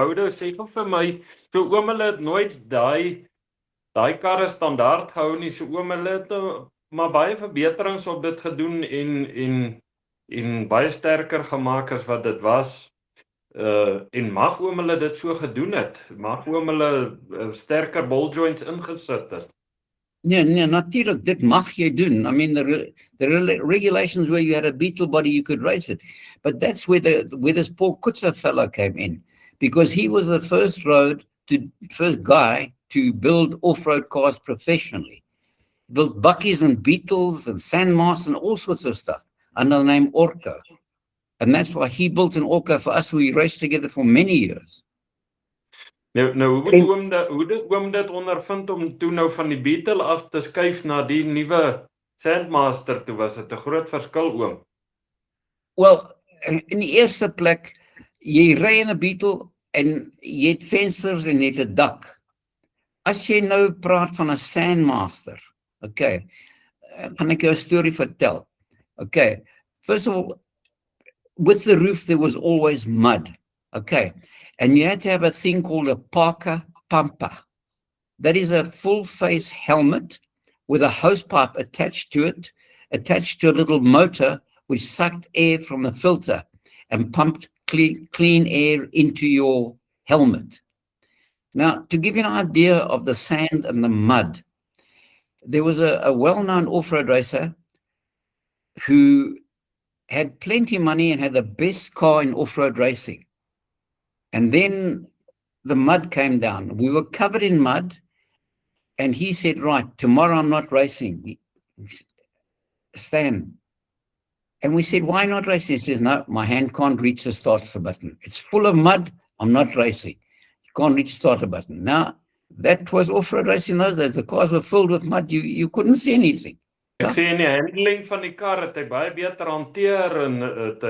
Boude, sê gou vir my, so oom hulle het nooit daai karre standaard gehou nie, so oom hulle het maar baie verbeterings op dit gedoen en baie sterker gemaak as wat dit was. En mag oom hulle dit so gedoen het, mag oom hulle sterker ball joints ingesit het. Nee, natuurlijk, dit mag je doen. I mean, the regulations where you had a Beetle body, you could race it. But that's where this Paul Kutzer fellow came in, because he was the first guy to build off-road cars professionally. He built Buckies and Beetles and Sandmasters and all sorts of stuff under the name Orco. And that's why he built an Orco for us. We raced together for many years. Nou hoe dit oom dit ondervind om toe nou van die Beetle af te skuif na die nuwe Sandmaster toe, was dit 'n groot verskil oom? Well, in die eerste plek, jy ry in 'n Beetle en jy het vensters en jy het 'n dak. As jy nou praat van 'n Sandmaster, okay, gaan ek jou 'n storie vertel. Okay, first of all, with the roof there was always mud, okay, and you had to have a thing called a Parker pumper. That is a full face helmet with a hose pipe attached to it, attached to a little motor which sucked air from the filter and pumped clean air into your helmet. Now, to give you an idea of the sand and the mud, there was a well-known off-road racer who had plenty of money and had the best car in off-road racing. And then the mud came down. We were covered in mud, and he said, right, tomorrow I'm not racing. Stan. And we said, why not racing? He says, no, my hand can't reach the starter button. It's full of mud, I'm not racing. You can't reach the starter button. Now, that was off-road racing in those days. The cars were filled with mud. You couldn't see anything. Ek sê in die handling van die kar het hy baie beter hanteer en het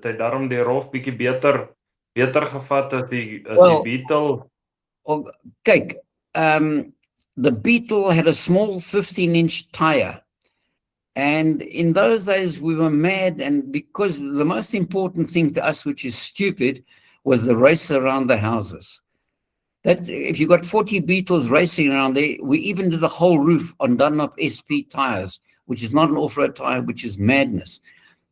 hy daarom die rof bietjie beter gevat as die Beetle. Oh, kyk, the Beetle had a small 15-inch tire. And in those days we were mad, and because the most important thing to us, which is stupid, was the race around the houses. That if you got 40 Beetles racing around there, we even did a whole roof on Dunlop SP tires, which is not an off-road tire, which is madness.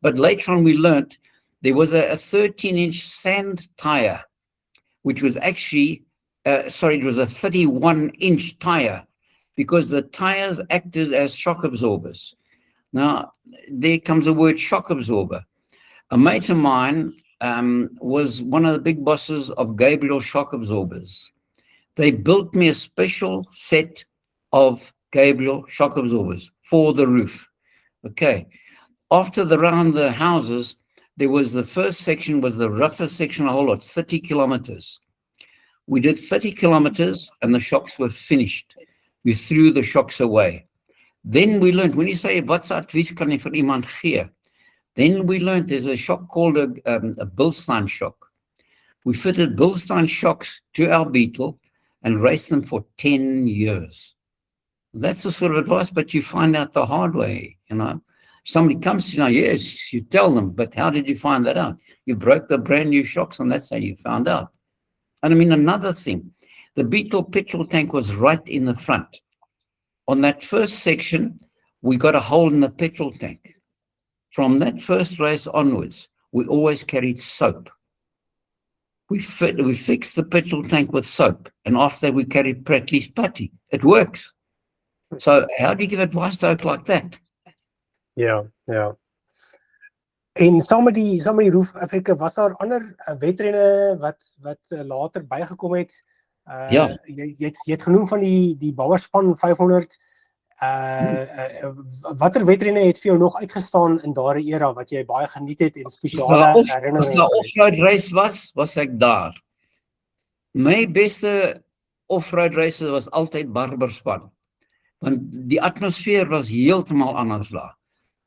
But later on we learnt there was a 13-inch sand tire, which was actually, it was a 31-inch tire, because the tires acted as shock absorbers. Now, there comes the word shock absorber. A mate of mine was one of the big bosses of Gabriel shock absorbers. They built me a special set of Gabriel shock absorbers for the roof. Okay. After around the houses, there was the first section, was the roughest section, a whole lot, 30 kilometers. We did 30 kilometers and the shocks were finished. We threw the shocks away. Then we learned, when you say, wat se advies kan jy vir iemand gee? Then we learned there's a shock called a Bilstein shock. We fitted Bilstein shocks to our Beetle and raced them for 10 years. That's the sort of advice, but you find out the hard way, you know. Somebody comes to you, yes, you tell them, but how did you find that out? You broke the brand new shocks and that's how you found out. And I mean, another thing, the Beetle petrol tank was right in the front. On that first section, we got a hole in the petrol tank. From that first race onwards, we always carried soap. We fixed the petrol tank with soap, and after that we carried at least putty. It works. So how do you give advice to oak like that? Ja. En saam met die Roof Africa, was daar ander wedrenne wat later bygekom het? Ja. Jy het genoem van die Bouwerspan 500. Watter wedrenne het vir jou nog uitgestaan in daardie era wat jy baie geniet het en spesiale herinneringe? As 'n off-road race was ek daar. My beste off-road race was altyd Barberspan. Want die atmosfeer was heeltemal anders daar.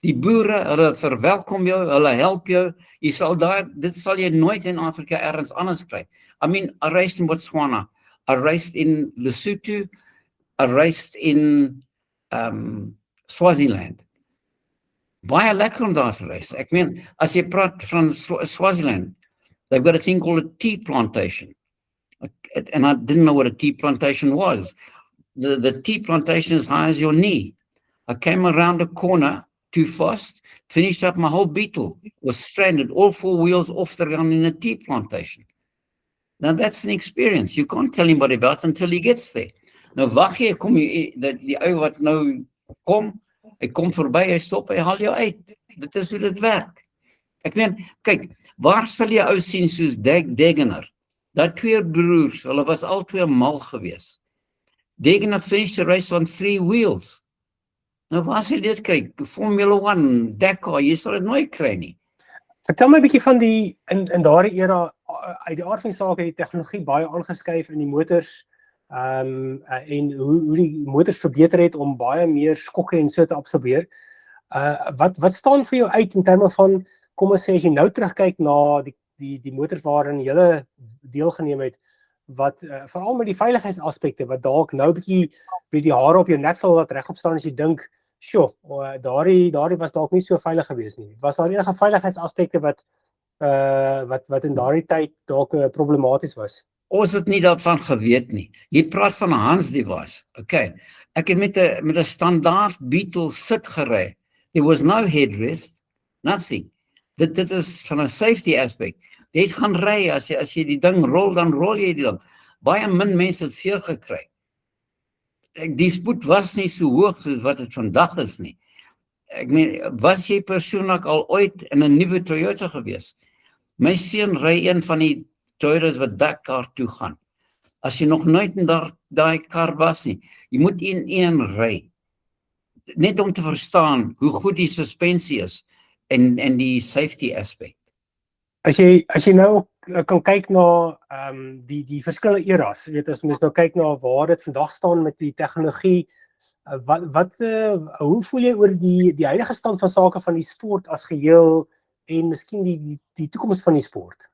Die boere, hulle verwelkom jou, hulle help jou. Dit sal jy nooit in Afrika ergens anders kry. I mean, I raced in Botswana, I raced in Lesotho, I raced in Swaziland. Baie lekker om daar te race. Ek meen, as jy praat van Swaziland, they've got a thing called a tea plantation. And I didn't know what a tea plantation was. The tea plantation is high as your knee. I came around a corner too fast, finished up my whole beetle, was stranded, all four wheels off the ground in a tea plantation. Now that's an experience. You can't tell anybody about it until he gets there. Nou wag jy, kom jy, die ou wat nou kom, hy kom verby, hy stop, hy haal jou uit. Dit is hoe dit werk. Ek meen, kyk, waar sal jy ou sien soos Degener? Dat twee broers, hulle was al twee mal gewees. Degener finished the race on 3 wheels. Nou waar sal jy dit kry? Formula 1, Dakar, jy sal dit nooit kry nie. Vertel my 'n bietjie van die, in daardie era, uit die aard van die saak het die tegnologie baie aangeskuif in die motors, en hoe die motors verbeter het om baie meer skokke en so te absorbeer. Wat staan vir jou uit in terme van, kom ons sê, as jy nou terugkyk na die motors waarin jy deelgeneem het, wat veral met die veiligheidsaspekte, wat dalk nou 'n bietjie by die hare op jou nek sal wat regop staan as jy dink, sjoe, daardie was dalk nie so veilig gewees nie. Was daar enige veiligheidsaspekte wat in daardie tyd dalk problematies was? Ons het nie daarvan geweet nie. Jy praat van 'n Hans device. Okay. Ek het met 'n standaard Beetle sit gery. There was no headrest, nothing. Dit is van 'n safety aspect. Jy het gaan ry, as jy die ding rol, dan rol jy die ding. Baie min mense het seer gekry. Die spoed was nie so hoog soos wat dit vandag is nie. Ek meen, was jy persoonlik al ooit in 'n nuwe Toyota gewees? My seun ry een van die Toyotas wat Dakar toe gaan. As jy nog nooit in daai kar was nie, jy moet in een ry. Net om te verstaan hoe goed die suspensie is en die safety aspect. As jy nou kan kyk na die verskillende eras, weet as mens nou kyk na waar dit vandag staan met die tegnologie, hoe voel jy oor die huidige stand van sake van die sport as geheel en miskien die toekoms van die sport?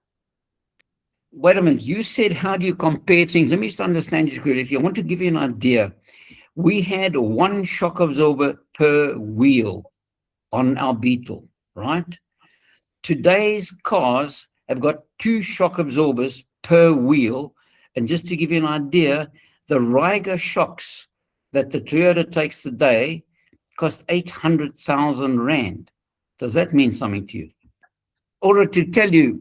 Wait a minute, you said how do you compare things? Let me just understand you correctly. I want to give you an idea. We had 1 shock absorber per wheel on our Beetle, right? Today's cars have got 2 shock absorbers per wheel. And just to give you an idea, the Ryger shocks that the Toyota takes today cost 800,000 Rand. Does that mean something to you? Or to tell you,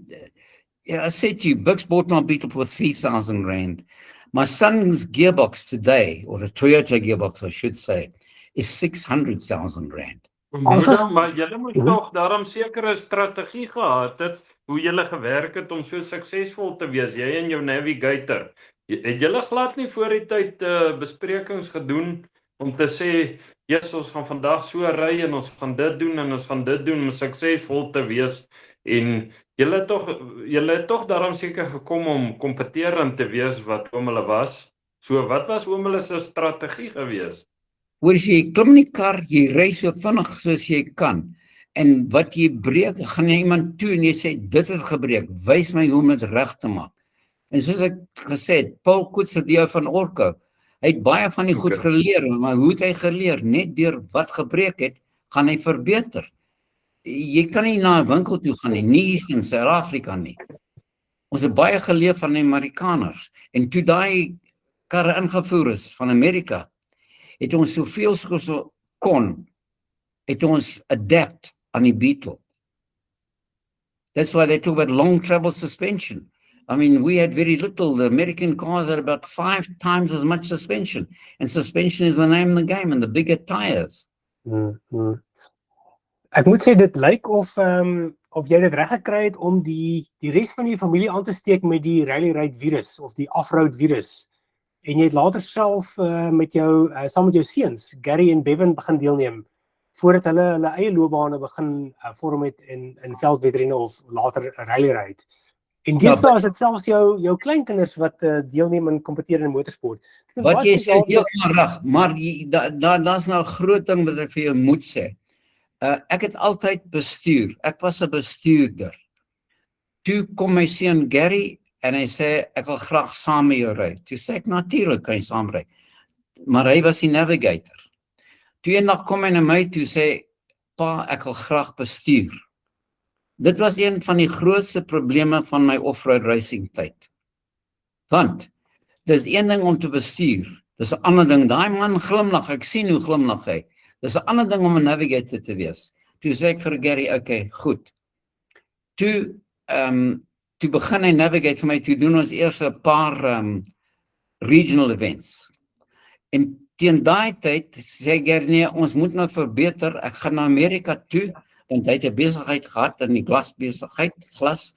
I said to you, Bix bought my Beetle for 3,000 Rand. My son's gearbox today, or a Toyota gearbox I should say, is 600,000 Rand. Maar julle moet toch daarom sekere strategie gehad het, hoe julle gewerk het om so suksesvol te wees, jy en jou navigator. Het julle glad nie voor die tyd besprekings gedoen, om te sê, yes, ons gaan vandag so ry, en ons gaan dit doen, en ons gaan dit doen, om suksesvol te wees, en julle het toch daarom seker gekom om kompeterend te wees wat oom hulle was. So wat was oom hulle se strategie gewees? Hoor jy klim in die kar, jy ry so vinnig soos jy kan, en wat jy breek, gaan jy iemand toe en jy sê, dit het gebreek, wys my hoe om dit reg te maak. En soos ek gesê het, Paul Koetser, die ou van Orko, hy het baie van die goed geleer, maar hoe het hy geleer? Net deur wat gebreek het, gaan hy verbeter. Jy kan nie na 'n winkel toe gaan nie, nie hier in Suid-Afrika nie. Ons het baie geleer van die Amerikaners, en toe daai karre ingevoer is van Amerika, het ons soveel soos kon, het ons adapt aan die Beetle. That's why they talk about long travel suspension. I mean, we had very little. The American cars had about 5 times as much suspension. And suspension is the name of the game, and the bigger tires. Ek moet sê, dit lyk of jy dit reg gekry het om die res van die familie aan te steek met die rally ride virus, of die off-road virus. En jy het later self saam met jou seuns, Gary en Bevan, begin deelneem, voordat hulle eie loopbane begin vorm het in veldwedrenne of later rally ride. En deesdae is dit selfs jou kleinkinders wat deelneem en kompeteer in motorsport. Wat jy sê, heeltemal reg, maar daar's nou 'n groot ding wat ek vir jou moet sê. Ek het altyd bestuur. Ek was 'n bestuurder. Toe kom my seun Gary en hy sê, ek wil graag saam met jou ry. Toe sê ek, natuurlik kan jy saam ry. Maar hy was die navigator. Toe eendag kom hy na my toe sê, pa, ek wil graag bestuur. Dit was een van die grootste probleme van my off-road racing tyd. Want Dis een ding om te bestuur. Dis 'n ander ding. Daai man glimlag, ek sien hoe glimlag hy. Dis 'n ander ding om 'n navigator te wees. Toe sê ek vir Gary, okay, goed. Toe begin hy navigate vir my, toe doen ons eers 'n paar regional events. En teen daai tyd sê Gary, nee, ons moet nou verbeter, ek gaan na Amerika toe, want hy het 'n besigheid gehad in die glasbesigheid, glas.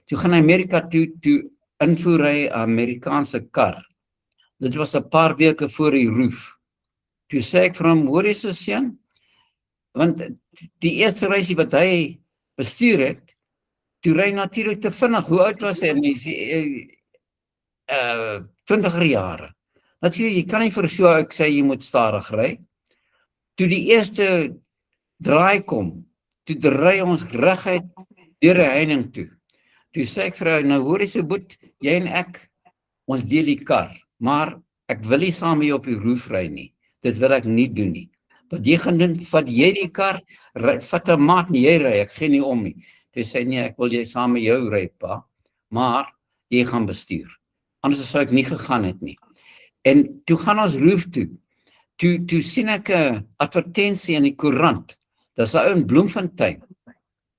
Toe gaan hy Amerika toe invoer hy 'n Amerikaanse kar. Dit was 'n paar weke voor die roof. Toe sê ek vir hom, hoor jy so seun? Want die eerste reisie wat hy bestuur het, toe ry natuurlik te vinnig. Hoe oud was hy? Hy sê 20er jare. Natuurlik, jy kan nie vir so ek sê jy moet stadig ry. Toe die eerste draai kom, toe ry ons reguit deur 'n heining toe. Toe sê ek vir hy, nou hoor jy so boet, jy en ek, ons deel die kar, maar ek wil nie saam met jou op die roof ry nie. Dit wil ek nie doen nie. Wat jy gaan doen, vat jy die kar, vat 'n maat nie, jy ry, ek gee nie om nie. Toe sê nee, ek wil jy saam met jou ry, pa, maar jy gaan bestuur. Anders sou ek nie gegaan het nie. En toe gaan ons roof toe. Toe sien ek 'n advertensie in die koerant. Dis 'n ou in Bloemfontein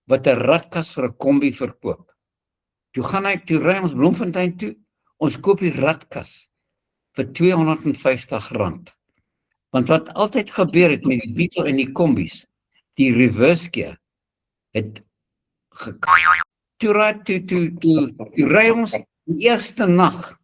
wat 'n ratkas vir 'n kombi verkoop. Toe ry ons Bloemfontein toe, ons koop die ratkas vir R250. Want wat altyd gebeur het met die Beetle en die kombies, die reverse gear het toe ry ons die eerste nag,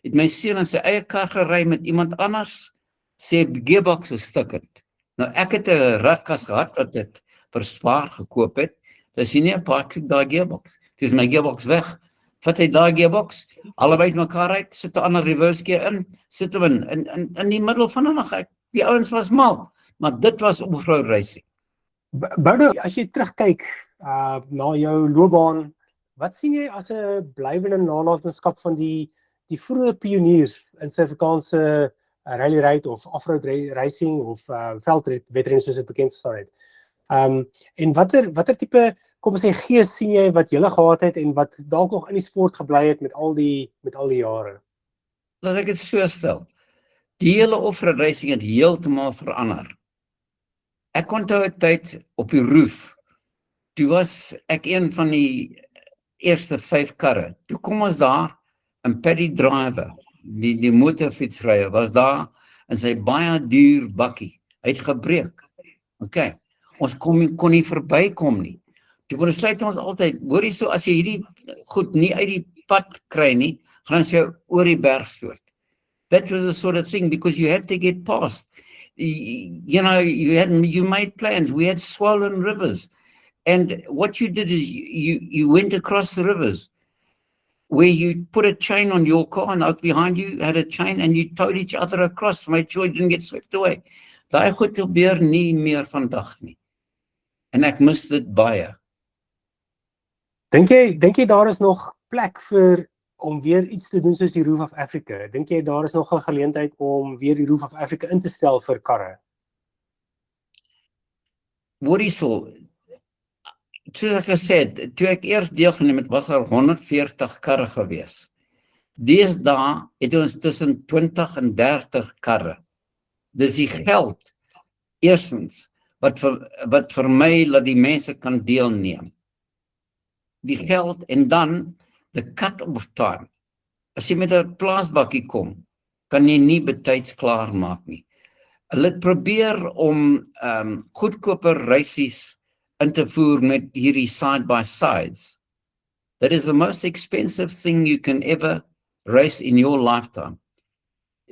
het my seun in sy eie kar gery met iemand anders, sê gearbox is stukkend. Nou ek het 'n ratkas gehad wat dit vir Spar gekoop het, dis nie 'n paar kyk daai gearbox. Dis my gearbox weg. Vat hy daai gearbox, albei mekaar uit, sit 'n ander reverse gear in, sit hom in die middel van 'n nag. Die ouens was mal, maar dit was off-road racing. Boude, as jy terugkyk na jou loopbaan, wat sien jy as 'n blywende nalatenskap van die vroeë pioniers in Suid-Afrikaanse rally ride of off-road racing of veldwedren soos dit bekend staan het? En watter tipe, kom ons sê, gees sien jy wat julle gehad het en wat dalk nog in die sport gebly het met al die jare? Laat ek dit so stel. Die hele off-road racing het heeltemal verander. Ek onthou 'n tyd op die roof. Toe was ek een van die eerste 5 karre. Toe kom ons daar, en Paddy Driver, die motorfietsryer, was daar in sy baie duur bakkie. Hy het gebreek. Okay. Ons kon nie verbykom nie. Toe besluit ons altyd, hoor jy so, as jy hierdie goed nie uit die pad kry nie, gaan ons jou oor die berg stoot. That was the sort of thing, because you had to get past. You know, you made plans. We had swollen rivers. And what you did is you went across the rivers where you put a chain on your car and out behind you had a chain and you towed each other across to make sure you didn't get swept away. Daai goed gebeur nie meer vandag nie. En ek mis dit baie. Dink jy daar is nog plek om weer iets te doen soos die Roof of Africa? Dink jy daar is nog 'n geleentheid om weer die Roof of Africa in te stel vir karre? Hoor hierso, soos ek gesê het, toe ek eers deelgeneem het, was daar 140 karre gewees. Deesdae het ons tussen 20 en 30 karre. Dis die geld, eerstens, wat vir my laat die mense kan deelneem. Die geld en dan the cut-off time. As jy met 'n plaasbakkie kom, kan jy nie betyds klaar maak nie. Hulle het probeer om goedkoper reisies in te voer met hierdie side-by-sides. That is the most expensive thing you can ever race in your lifetime.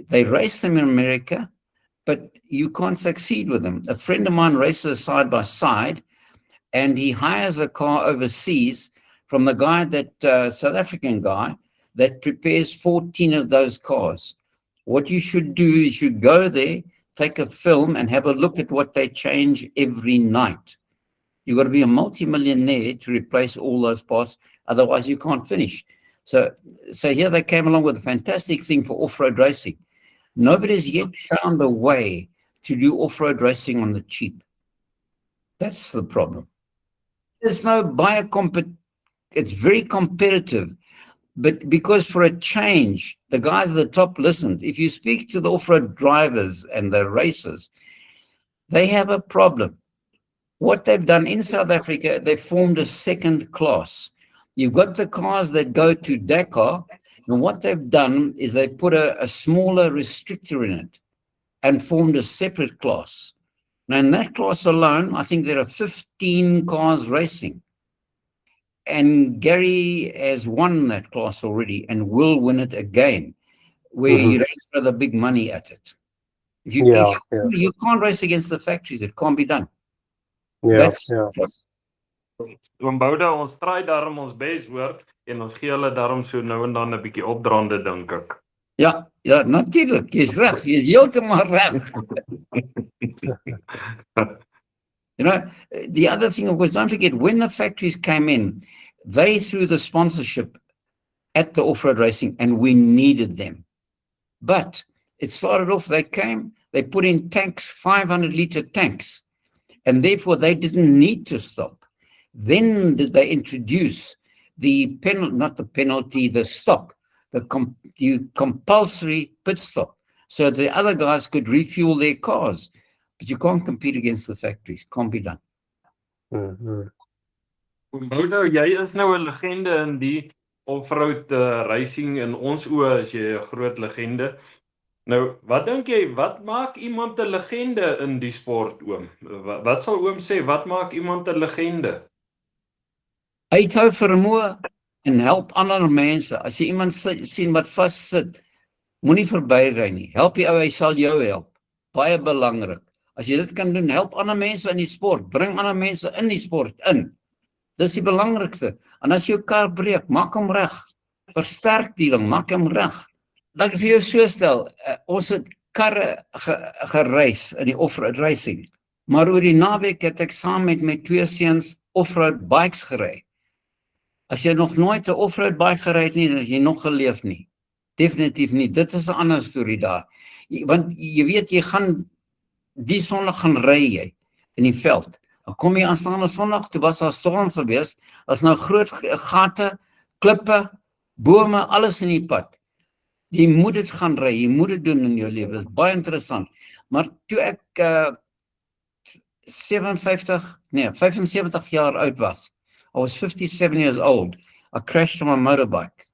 They race them in America, but you can't succeed with them. A friend of mine races side-by-side, and he hires a car overseas from the guy South African guy, that prepares 14 of those cars. What you should do is you go there, take a film and have a look at what they change every night. You've got to be a multi-millionaire to replace all those parts, otherwise you can't finish. So here they came along with a fantastic thing for off-road racing. Nobody's yet found a way to do off-road racing on the cheap. That's the problem. There's no it's very competitive. But because for a change, the guys at the top listened. If you speak to the off-road drivers and the racers, they have a problem. What they've done in South Africa, they formed a second class. You've got the cars that go to Dakar, and what they've done is they put a smaller restrictor in it and formed a separate class. Now, in that class alone, I think there are 15 cars racing. And Gary has won that class already and will win it again, where he raised rather big money at it. If you can't race against the factories, it can't be done. Oom Bouda, ons try daarom ons bes hoor en ons gee hulle daarom so nou en dan 'n bietjie opdraande dink ek. Ja, natuurlijk. Jy's reg. Jy's heeltemal reg. You know, the other thing, of course, don't forget, when the factories came in, they threw the sponsorship at the off-road racing, and we needed them. But it started off, they came, they put in tanks, 500-litre tanks, and therefore they didn't need to stop. Then did they introduce the the stop, the compulsory pit stop, so the other guys could refuel their cars. But you can't compete against the factories. Can't be done. Bouda, jy is nou 'n legende in die off-road racing in ons oë as jy 'n groot legende. Nou, wat dink jy, wat maak iemand 'n legende in die sport, oom? Wat sal oom sê, wat maak iemand 'n legende? Uithou vermoë en help ander mense. As jy iemand sien wat vassit, moenie verbyry nie. Help die ou, hy sal jou help. Baie belangrik. As jy dit kan doen, help ander mense in die sport. Bring ander mense in die sport in. Dis die belangrikste. En as jou kar breek, maak hom reg. Versterk die ding, maak hom reg. Laat ek vir jou so stel, ons het karre gereis in die off-road racing. Maar oor die naweek het ek saam met my 2 seuns off-road bikes gery. As jy nog nooit 'n off-road bike gery het nie, dan het jy nog geleef nie. Definitief nie. Dit is 'n ander storie daar. Want jy weet, jy gaan die Sondag gaan ry jy in die veld. Dan kom jy aanstaande Sondag, toe was daar storm gewees, as nou groot gate, klippe, bome, alles in die pad. Jy moet dit gaan ry, jy moet dit doen in jou lewe. Dit is baie interessant. Maar toe ek 75 jaar oud was, I was 57 years old, I crashed on my motorbike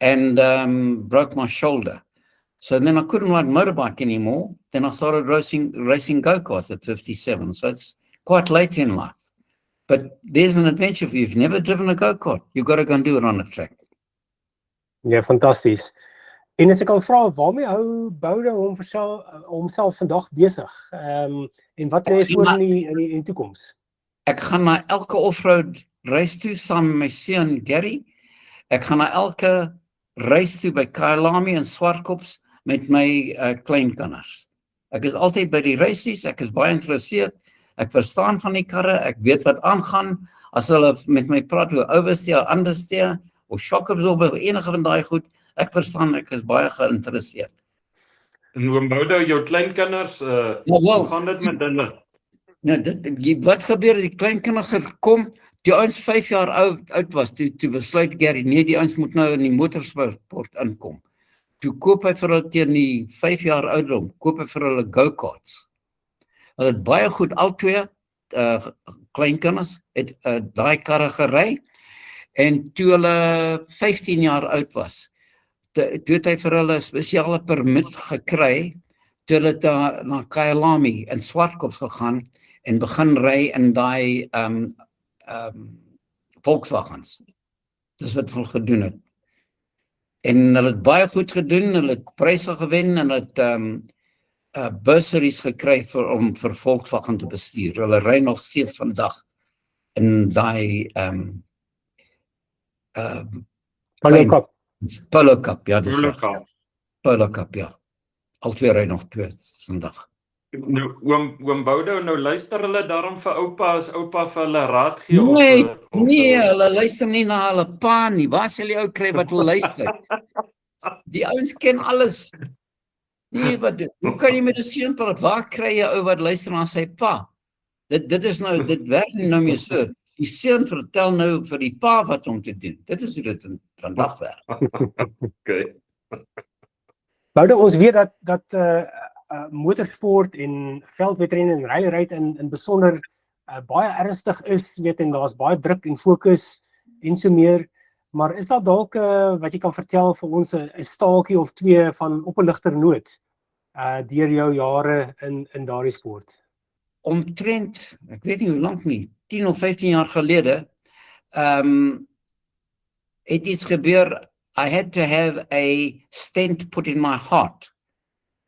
and broke my shoulder. So then I couldn't ride motorbike anymore. Then I started racing go-karts at 57. So it's quite late in life. But there's an adventure for you. If you've never driven a go-kart, you've got to go and do it on a track. Ja, fantasties. En as ek kan vra, waarmee hou Bouda homself vandag besig? En wat lê voor in die toekoms? Ek gaan na elke off-road race toe saam met my seun Gary. Ek gaan na elke race toe by Kyalami en Swartkops met my kleinkinders. Ek is altyd by die races, ek is baie geïnteresseerd. Ek verstaan van die karre, ek weet wat aangaan. As hulle met my praat oor oversteer, understeer, of shock absorber, enige van daai goed, ek verstaan, ek is baie geïnteresseerd. En oom Bouda, jou kleinkinders, hoe gaan dit met hulle? Wat gebeur, die kleinkinders gekom, die ouens 5 jaar oud was, toe besluit Gary, nee, die ouens moet nou in die motorsport inkom. Toe koop hy vir hulle teen die 5 jaar ouderdom, koop hy vir hulle go-karts. Hulle het baie goed, al twee kleinkinders, het daai karre gery, en toe hulle 15 jaar oud was, toe het hy vir hulle 'n spesiale permit gekry, toe hulle na Kyalami en Swartkops gegaan, en begin ry in daai Volkswagens. Dis wat hulle gedoen het. En hulle het baie goed gedoen, hulle het pryse gewen, en hulle het bursaries gekry om vir Volkswagen te bestuur. Hulle ry nog steeds vandag in daai Polo Cup. Polo Cup, ja, dis Polo Cup. Polo Cup, ja. Al twee ry nog twee vandag. Nou, oom Bouda, nou luister hulle daarom vir oupa, as oupa vir hulle raad gee? Nee, hulle luister nie na hulle pa nie. Waar sal die ou kry wat hulle luister? Die ouens ken alles. Nee, hoe kan jy met 'n seun praat? Waar kry jy ou wat luister na sy pa? Dit is nou, dit werk nie nou meer so. Die seun vertel nou vir die pa wat om te doen. Dit is hoe dit van dagwerk. Okay. Boude, ons weet dat motorsport en veldwedrenne en rally in besonder baie ernstig is, weet en daar's baie druk en fokus en so meer, maar is daar dalk wat jy kan vertel vir ons 'n staaltjie of twee van op 'n ligter noot deur jou jare in daardie sport? Omtrent, ek weet nie hoe lank nie, 10 of 15 jaar gelede, het iets gebeur. I had to have a stent put in my heart.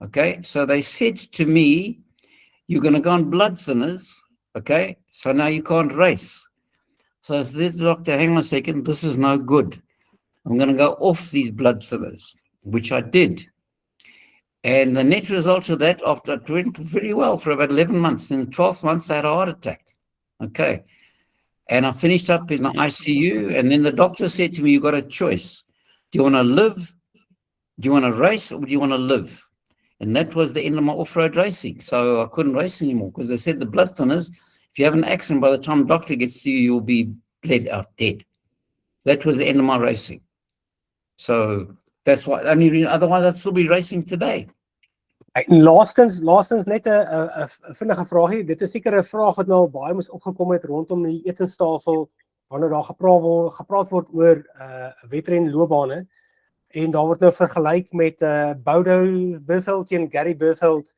Okay, so they said to me, you're going to go on blood thinners. Okay, so now you can't race. So I said, doctor, hang on a second, this is no good. I'm going to go off these blood thinners, which I did. And the net result of that, after it went very well for about 11 months. In 12 months, I had a heart attack. Okay. And I finished up in the ICU. And then the doctor said to me, you've got a choice. Do you want to live? Do you want to race? Or do you want to live? And that was the end of my off-road racing. So I couldn't race anymore because they said the blood thinners, if you have an accident, by the time the doctor gets to you, you'll be bled out dead. That was the end of my racing. So that's why, I mean, otherwise I'd still be racing today. En laastens net 'n vinnige vraagie. Dit is seker 'n vraag wat nou baie moes opgekom het rondom die etenstafel wanneer daar gepraat word oor wedrenloopbane. En daar word nou vergelyk met Bodo Bertheld teen Gary Bertheld.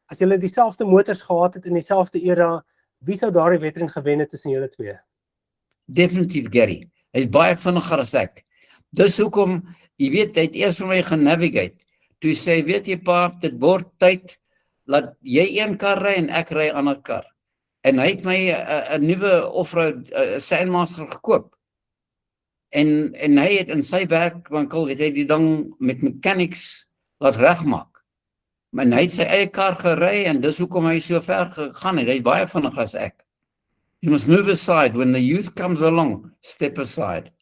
As julle dieselfde motors gehad het in dieselfde era, wie sou daardie wedren gewen het tussen julle twee? Definitief Gary. Hy is baie vinniger as ek. Dis hoekom, jy weet, hy het eers vir my genavigate. Toe sê, weet jy pa, dit word tyd, laat jy een kar ry en ek ry 'n ander kar. En hy het my 'n nuwe offroad Sandmaster gekoop. En hy het in sy werkwinkel, het hy die ding met mechanics laat regmaak. Maar hy het sy eie kar gery en dis hoekom hy so ver gegaan het. Hy is baie vinniger as ek. You must move aside. When the youth comes along, step aside.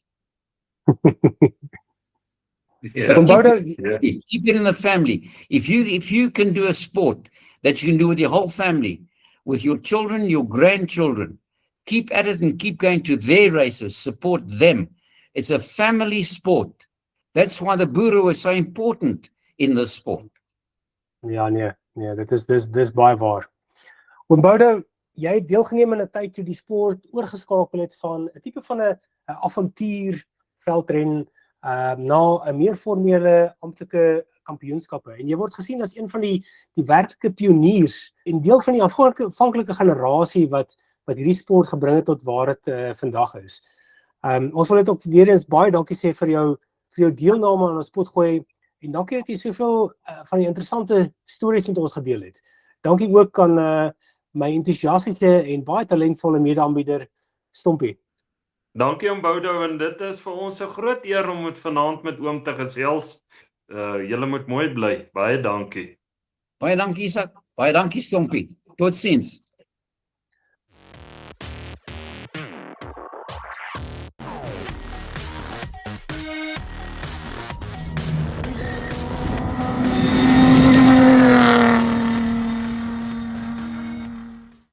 Yeah. Keep it in the family. If you can do a sport that you can do with your whole family, with your children, your grandchildren, keep at it and keep going to their races, support them. It's a family sport. That's why the Boere is so important in the sport. Ja, nee, dit is baie waar. Boude, jy het deelgeneem in 'n tyd toe die sport oorgeskakel het van 'n tipe van 'n avontuur veldren na 'n meer formele amptelike kampioenskappe. En jy word gesien as een van die werklike pioniers en deel van die aanvanklike generasie wat hierdie sport gebring het tot waar dit vandag is. Ons wil dit ook weer eens baie dankie sê vir jou deelname aan ons Potgooi en dankie dat jy soveel van die interessante stories met ons gedeel het. Dankie ook aan my entoesiastiese en baie talentvolle mede-aanbieder Stompie. Dankie om Boudou en dit is vir ons 'n groot eer om vanaand met oom te gesels. Julle moet mooi bly. Baie dankie. Baie dankie Isak. Baie dankie Stompie. Totsiens.